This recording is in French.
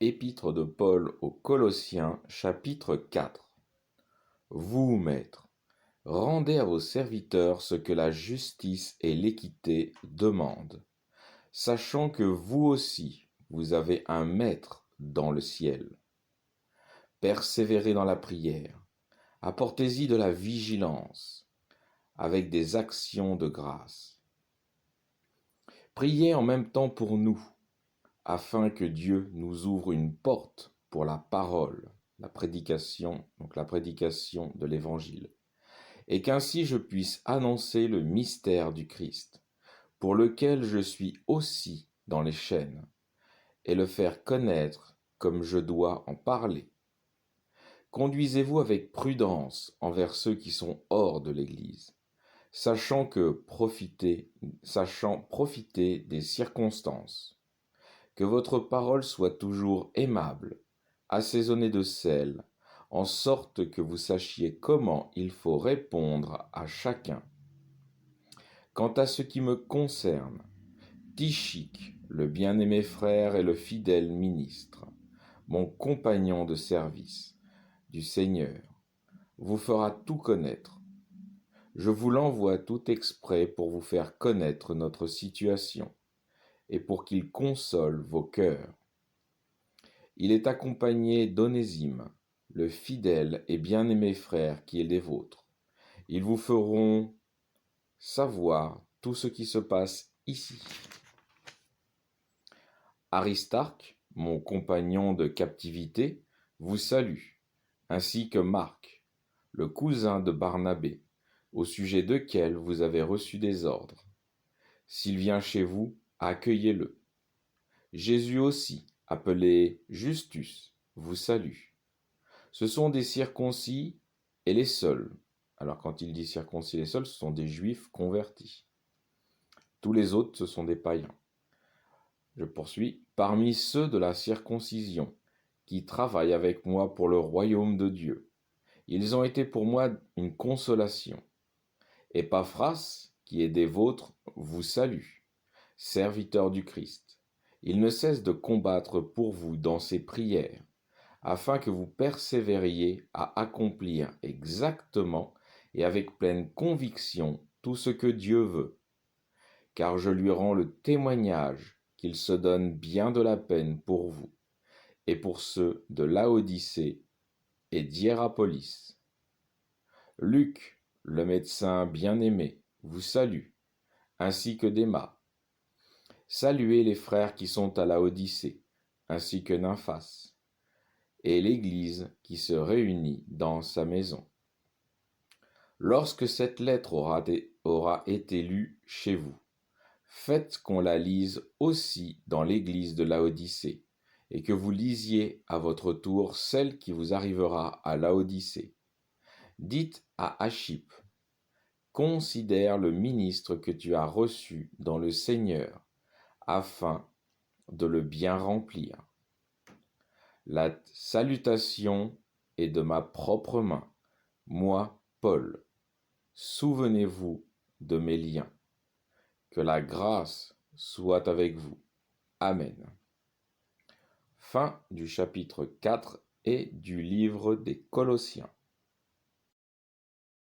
Épître de Paul aux Colossiens, chapitre 4. Vous, maîtres, rendez à vos serviteurs ce que la justice et l'équité demandent, sachant que vous aussi, vous avez un maître dans le ciel. Persévérez dans la prière, apportez-y de la vigilance, avec des actions de grâce. Priez en même temps pour nous, afin que Dieu nous ouvre une porte pour la parole, la prédication de l'Évangile, et qu'ainsi je puisse annoncer le mystère du Christ, pour lequel je suis aussi dans les chaînes, et le faire connaître comme je dois en parler. Conduisez-vous avec prudence envers ceux qui sont hors de l'Église, sachant profiter des circonstances. Que votre parole soit toujours aimable, assaisonnée de sel, en sorte que vous sachiez comment il faut répondre à chacun. Quant à ce qui me concerne, Tychik, le bien-aimé frère et le fidèle ministre, mon compagnon de service du Seigneur, vous fera tout connaître. Je vous l'envoie tout exprès pour vous faire connaître notre situation et pour qu'il console vos cœurs. Il est accompagné d'Onésime, le fidèle et bien-aimé frère qui est des vôtres. Ils vous feront savoir tout ce qui se passe ici. Aristarque, mon compagnon de captivité, vous salue, ainsi que Marc, le cousin de Barnabé, au sujet duquel vous avez reçu des ordres. S'il vient chez vous, accueillez-le. Jésus aussi, appelé Justus, vous salue. Ce sont des circoncis et les seuls. Alors quand il dit circoncis et les seuls, ce sont des juifs convertis. Tous les autres, ce sont des païens. Je poursuis. Parmi ceux de la circoncision, qui travaillent avec moi pour le royaume de Dieu, ils ont été pour moi une consolation. Épaphras, qui est des vôtres, vous salue, serviteur du Christ. Il ne cesse de combattre pour vous dans ses prières, afin que vous persévériez à accomplir exactement et avec pleine conviction tout ce que Dieu veut. Car je lui rends le témoignage qu'il se donne bien de la peine pour vous, et pour ceux de Laodicée et d'Hiérapolis. Luc, le médecin bien-aimé, vous salue, ainsi que Démas. Saluez les frères qui sont à Laodicée, ainsi que Nymphas, et l'Église qui se réunit dans sa maison. Lorsque cette lettre aura été lue chez vous, faites qu'on la lise aussi dans l'Église de Laodicée, et que vous lisiez à votre tour celle qui vous arrivera à Laodicée. Dites à Archippe, considère le ministre que tu as reçu dans le Seigneur, afin de le bien remplir. La salutation est de ma propre main, moi, Paul. Souvenez-vous de mes liens. Que la grâce soit avec vous. Amen. Fin du chapitre 4 et du livre des Colossiens.